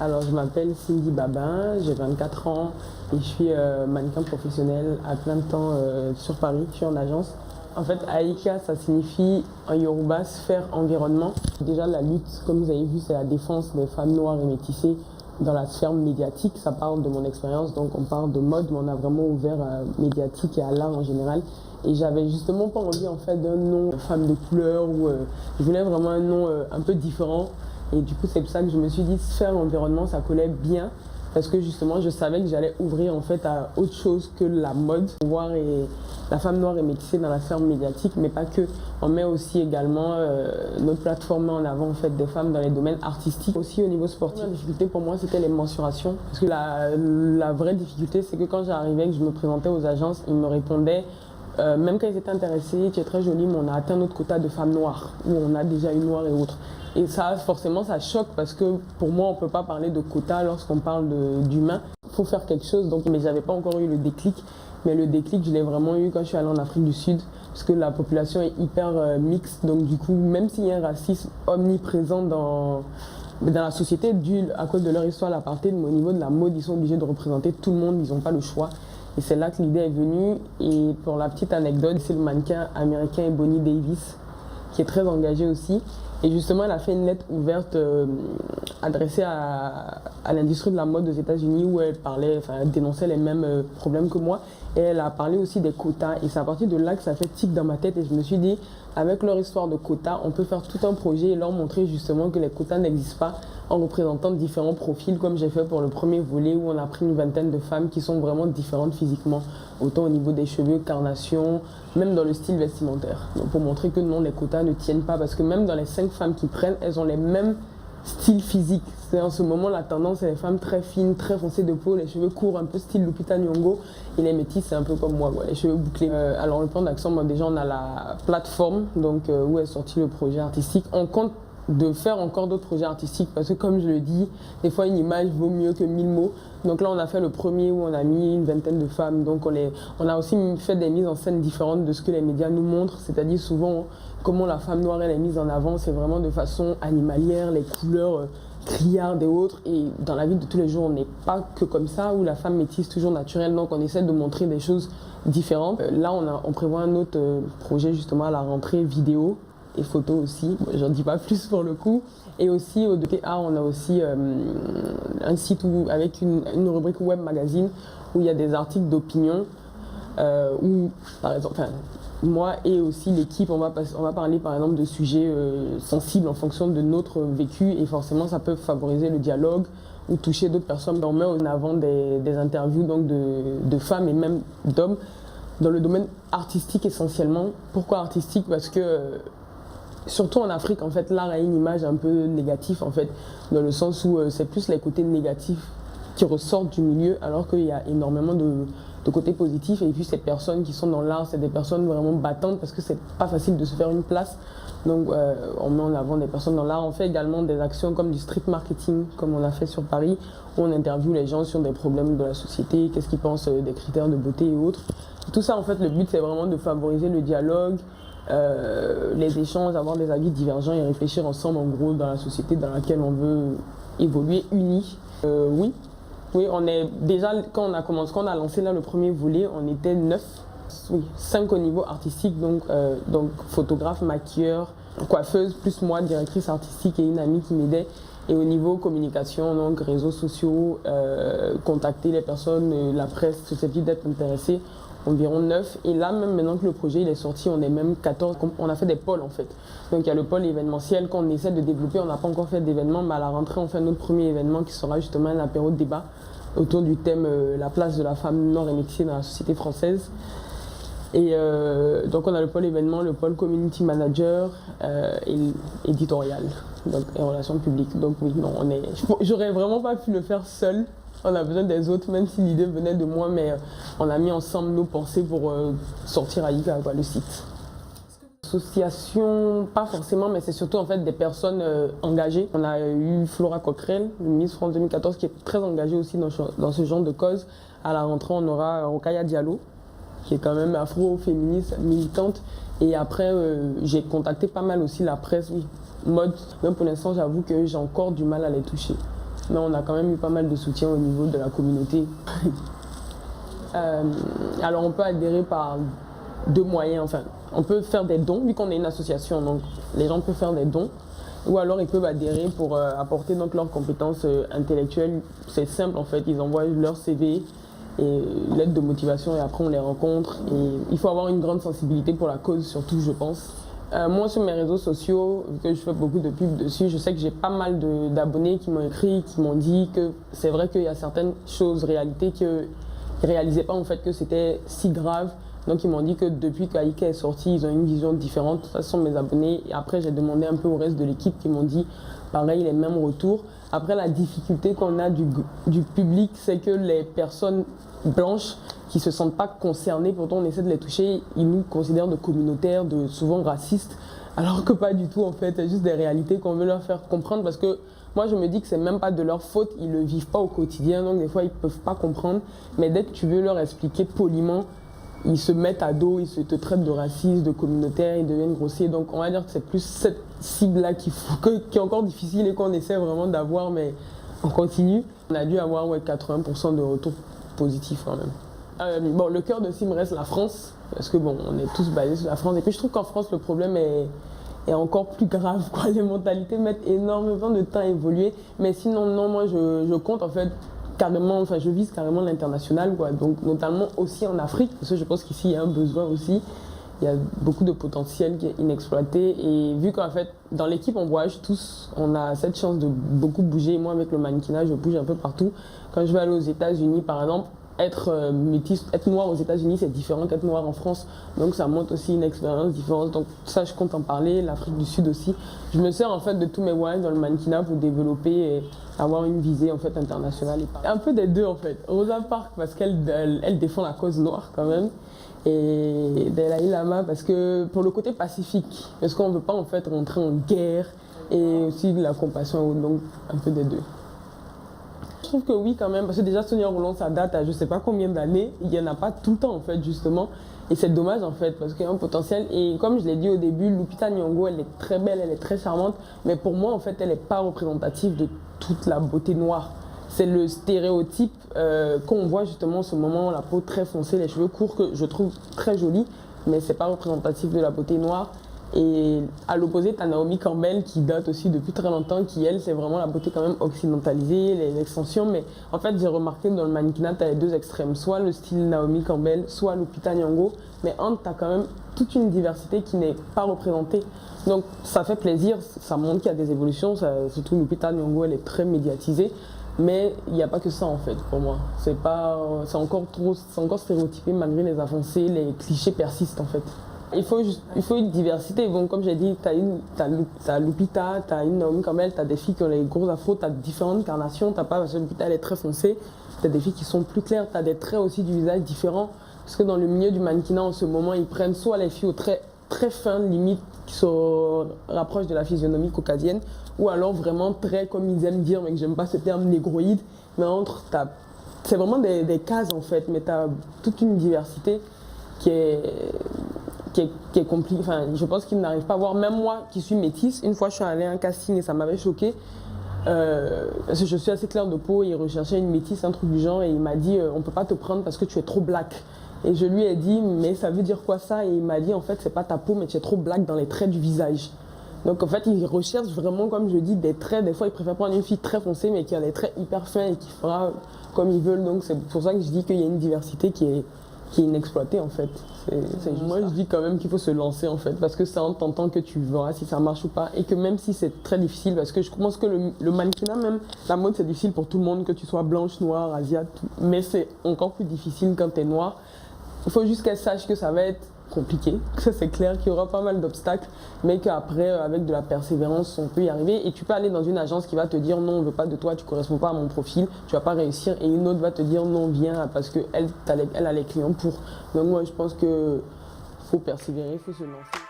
Alors, je m'appelle Cindy Babin, j'ai 24 ans et je suis mannequin professionnel à plein temps sur Paris. Je suis en agence. En fait, Aïka, ça signifie en Yoruba sphère environnement. Déjà, la lutte, comme vous avez vu, c'est la défense des femmes noires et métissées dans la sphère médiatique. Ça parle de mon expérience, donc on parle de mode, mais on a vraiment ouvert à médiatique et à l'art en général. Et j'avais justement pas envie en fait d'un nom femme de couleur ou je voulais vraiment un nom un peu différent. Et du coup, c'est pour ça que je me suis dit sphère environnement, ça collait bien. Parce que justement, je savais que j'allais ouvrir en fait à autre chose que la mode. La femme noire et métissée dans la sphère médiatique, mais pas que. On met aussi également, notre plateforme met en avant en fait des femmes dans les domaines artistiques. Aussi au niveau sportif, la difficulté pour moi, c'était les mensurations. Parce que la vraie difficulté, c'est que quand j'arrivais, que je me présentais aux agences, ils me répondaient, même quand ils étaient intéressés, tu es très jolie, mais on a atteint notre quota de femmes noires, ou on a déjà une noire et autres. Et ça, forcément, ça choque parce que pour moi, on ne peut pas parler de quota lorsqu'on parle d'humain. Il faut faire quelque chose, donc, mais je n'avais pas encore eu le déclic. Mais le déclic, je l'ai vraiment eu quand je suis allée en Afrique du Sud, parce que la population est hyper mixte. Donc du coup, même s'il y a un racisme omniprésent dans la société, dû à cause de leur histoire à l'apartheid, mais au niveau de la mode, ils sont obligés de représenter tout le monde, ils n'ont pas le choix. Et c'est là que l'idée est venue. Et pour la petite anecdote, c'est le mannequin américain Bonnie Davis, qui est très engagé aussi. Et justement, elle a fait une lettre ouverte adressée à l'industrie de la mode aux États-Unis où elle dénonçait les mêmes problèmes que moi. Et elle a parlé aussi des quotas. Et c'est à partir de là que ça fait tic dans ma tête. Et je me suis dit, avec leur histoire de quotas, on peut faire tout un projet et leur montrer justement que les quotas n'existent pas en représentant différents profils, comme j'ai fait pour le premier volet où on a pris une vingtaine de femmes qui sont vraiment différentes physiquement, autant au niveau des cheveux, carnation, même dans le style vestimentaire. Donc pour montrer que non, les quotas ne tiennent pas, parce que même dans les 5 femmes qui prennent, elles ont les mêmes styles physiques. C'est en ce moment la tendance, c'est les femmes très fines, très foncées de peau, les cheveux courts, un peu style Lupita Nyong'o, et les métisses, c'est un peu comme moi, les cheveux bouclés. Alors le plan d'action, déjà on a la plateforme donc, où est sorti le projet artistique. On compte de faire encore d'autres projets artistiques parce que comme je le dis, des fois une image vaut mieux que 1000 mots. Donc là on a fait le premier où on a mis une vingtaine de femmes. Donc on a aussi fait des mises en scène différentes de ce que les médias nous montrent, c'est-à-dire souvent comment la femme noire elle est mise en avant, c'est vraiment de façon animalière, les couleurs criardes et autres. Et dans la vie de tous les jours on n'est pas que comme ça, où la femme métisse toujours naturelle, donc on essaie de montrer des choses différentes. Là on prévoit un autre projet justement à la rentrée vidéo et photos aussi, j'en dis pas plus pour le coup. Et aussi au DTA, on a aussi un site avec une rubrique web magazine où il y a des articles d'opinion où par exemple, moi et aussi l'équipe, on va parler par exemple de sujets sensibles en fonction de notre vécu, et forcément ça peut favoriser le dialogue ou toucher d'autres personnes. On met en avant des interviews donc de femmes et même d'hommes dans le domaine artistique essentiellement. Pourquoi artistique? Parce que surtout en Afrique, en fait, l'art a une image un peu négative, en fait, dans le sens où c'est plus les côtés négatifs qui ressortent du milieu, alors qu'il y a énormément de côtés positifs. Et puis ces personnes qui sont dans l'art, c'est des personnes vraiment battantes parce que c'est pas facile de se faire une place. Donc on met en avant des personnes dans l'art. On fait également des actions comme du street marketing, comme on a fait sur Paris, où on interviewe les gens sur des problèmes de la société, qu'est-ce qu'ils pensent des critères de beauté et autres. Tout ça, en fait, le but, c'est vraiment de favoriser le dialogue, les échanges, avoir des avis divergents et réfléchir ensemble en gros dans la société dans laquelle on veut évoluer unis. Oui, on est déjà quand on a lancé là le premier volet, on était 9, 5 au niveau artistique, donc photographe, maquilleur, coiffeuse, plus moi, directrice artistique et une amie qui m'aidait. Et au niveau communication, donc réseaux sociaux, contacter les personnes, la presse susceptible d'être intéressée, environ 9. Et là, même maintenant que le projet il est sorti, on est même 14. On a fait des pôles en fait. Donc il y a le pôle événementiel qu'on essaie de développer. On n'a pas encore fait d'événement, mais à la rentrée, on fait notre premier événement qui sera justement un apéro de débat autour du thème la place de la femme noire et métissée dans la société française. Et donc on a le pôle événement, le pôle community manager et éditorial, donc et relations publiques. Donc oui, non, j'aurais vraiment pas pu le faire seul. On a besoin des autres, même si l'idée venait de moi, mais on a mis ensemble nos pensées pour sortir Aïka, le site. Association, pas forcément, mais c'est surtout en fait des personnes engagées. On a eu Flora Coquerel, le Miss France 2014, qui est très engagée aussi dans ce genre de cause. À la rentrée, on aura Rokaya Diallo, qui est quand même afro-féministe, militante. Et après, j'ai contacté pas mal aussi la presse, oui, mode. Même pour l'instant, j'avoue que j'ai encore du mal à les toucher. mais on a quand même eu pas mal de soutien au niveau de la communauté. Alors on peut adhérer par deux moyens, enfin on peut faire des dons vu qu'on est une association, donc les gens peuvent faire des dons, ou alors ils peuvent adhérer pour apporter donc leurs compétences intellectuelles. C'est simple en fait, ils envoient leur CV et l'aide de motivation et après on les rencontre. Et il faut avoir une grande sensibilité pour la cause surtout, je pense. Moi sur mes réseaux sociaux, vu que je fais beaucoup de pubs dessus, je sais que j'ai pas mal d'abonnés qui m'ont écrit, qui m'ont dit que c'est vrai qu'il y a certaines choses, réalités qu'ils ne réalisaient pas en fait que c'était si grave. Donc ils m'ont dit que depuis qu'Aïka est sorti, ils ont une vision différente. Ça, ce sont mes abonnés. Et après, j'ai demandé un peu au reste de l'équipe qui m'ont dit pareil, les mêmes retours. Après, la difficulté qu'on a du public, c'est que les personnes blanches qui ne se sentent pas concernées, pourtant on essaie de les toucher, ils nous considèrent de communautaires, de souvent racistes, alors que pas du tout en fait. C'est juste des réalités qu'on veut leur faire comprendre parce que moi je me dis que c'est même pas de leur faute, ils ne le vivent pas au quotidien, donc des fois ils ne peuvent pas comprendre. Mais dès que tu veux leur expliquer poliment, ils se mettent à dos, ils te traitent de raciste, de communautaire, ils deviennent grossiers. Donc on va dire que c'est plus cette cible-là qui est encore difficile et qu'on essaie vraiment d'avoir, mais on continue. On a dû avoir 80% de retours positifs quand même. Bon, le cœur de cible reste la France, parce que bon, on est tous basés sur la France. Et puis je trouve qu'en France, le problème est encore plus grave, quoi. Les mentalités mettent énormément de temps à évoluer. Mais sinon, non, moi je compte en fait carrément, enfin je vise carrément l'international, quoi. Donc notamment aussi en Afrique, parce que je pense qu'ici il y a un besoin aussi. Il y a beaucoup de potentiel qui est inexploité et vu qu'en fait dans l'équipe on voyage tous, on a cette chance de beaucoup bouger. Moi avec le mannequinat je bouge un peu partout. Quand je vais aller aux États-Unis par exemple, être métis, être noir aux États-Unis c'est différent qu'être noir en France, donc ça montre aussi une expérience différente. Donc ça je compte en parler. L'Afrique du Sud aussi, je me sers en fait de tous mes voyages dans le mannequinat pour développer et avoir une visée en fait internationale. Un peu des deux en fait. Rosa Parks parce qu'elle défend la cause noire quand même, et Dalai Lama parce que pour le côté pacifique, parce qu'on ne veut pas en fait rentrer en guerre, et aussi de la compassion, donc un peu des deux. Je trouve que oui quand même, parce que déjà Sonia Rolland ça date à je sais pas combien d'années, il n'y en a pas tout le temps en fait justement, et c'est dommage en fait parce qu'il y a un potentiel. Et comme je l'ai dit au début, Lupita Nyong'o elle est très belle, elle est très charmante, mais pour moi en fait elle n'est pas représentative de toute la beauté noire. C'est le stéréotype qu'on voit justement en ce moment, la peau très foncée, les cheveux courts, que je trouve très jolis, mais c'est pas représentatif de la beauté noire. Et à l'opposé, tu as Naomi Campbell qui date aussi depuis très longtemps, qui elle, c'est vraiment la beauté quand même occidentalisée, les extensions. Mais en fait, j'ai remarqué que dans le mannequinat, tu as les deux extrêmes, soit le style Naomi Campbell, soit Lupita Nyong'o. Mais entre, tu as quand même toute une diversité qui n'est pas représentée. Donc ça fait plaisir, ça montre qu'il y a des évolutions, surtout Lupita Nyong'o, elle est très médiatisée. Mais il n'y a pas que ça en fait pour moi. C'est encore stéréotypé malgré les avancées, les clichés persistent en fait. Il faut une diversité. Bon, comme j'ai dit, t'as Lupita, t'as une Naomi Campbell, t'as des filles qui ont les gros afros, t'as différentes carnations, t'as pas parce que Lupita elle est très foncée, t'as des filles qui sont plus claires, t'as des traits aussi du visage différents. Parce que dans le milieu du mannequinat en ce moment, ils prennent soit les filles aux traits très fins, limite, qui se rapprochent de la physionomie caucasienne, ou alors vraiment très, comme ils aiment dire, mais que j'aime pas ce terme, négroïde. Mais c'est vraiment des cases en fait, mais t'as toute une diversité qui est compliqué. Enfin, je pense qu'ils n'arrivent pas à voir. Même moi qui suis métisse, une fois je suis allée à un casting et ça m'avait choqué. Parce que je suis assez claire de peau, il recherchait une métisse, un truc du genre, et il m'a dit on peut pas te prendre parce que tu es trop black. Et je lui ai dit mais ça veut dire quoi ça? Et il m'a dit en fait c'est pas ta peau mais tu es trop black dans les traits du visage. Donc en fait ils recherchent vraiment, comme je dis, des traits. Des fois ils préfèrent prendre une fille très foncée mais qui a des traits hyper fins et qui fera comme ils veulent. Donc c'est pour ça que je dis qu'il y a une diversité qui est inexploitée en fait. Moi je dis quand même qu'il faut se lancer en fait, parce que c'est en tentant que tu verras si ça marche ou pas, et que même si c'est très difficile, parce que je pense que le mannequinat, même la mode c'est difficile pour tout le monde, que tu sois blanche, noire, asiate, mais c'est encore plus difficile quand tu es noire. Il faut juste qu'elle sache que ça va être compliqué, ça c'est clair, qu'il y aura pas mal d'obstacles, mais qu'après avec de la persévérance on peut y arriver. Et tu peux aller dans une agence qui va te dire non, on veut pas de toi, tu corresponds pas à mon profil, tu vas pas réussir, et une autre va te dire non, viens parce que elle a les clients pour. Donc moi je pense que faut persévérer, il faut se lancer.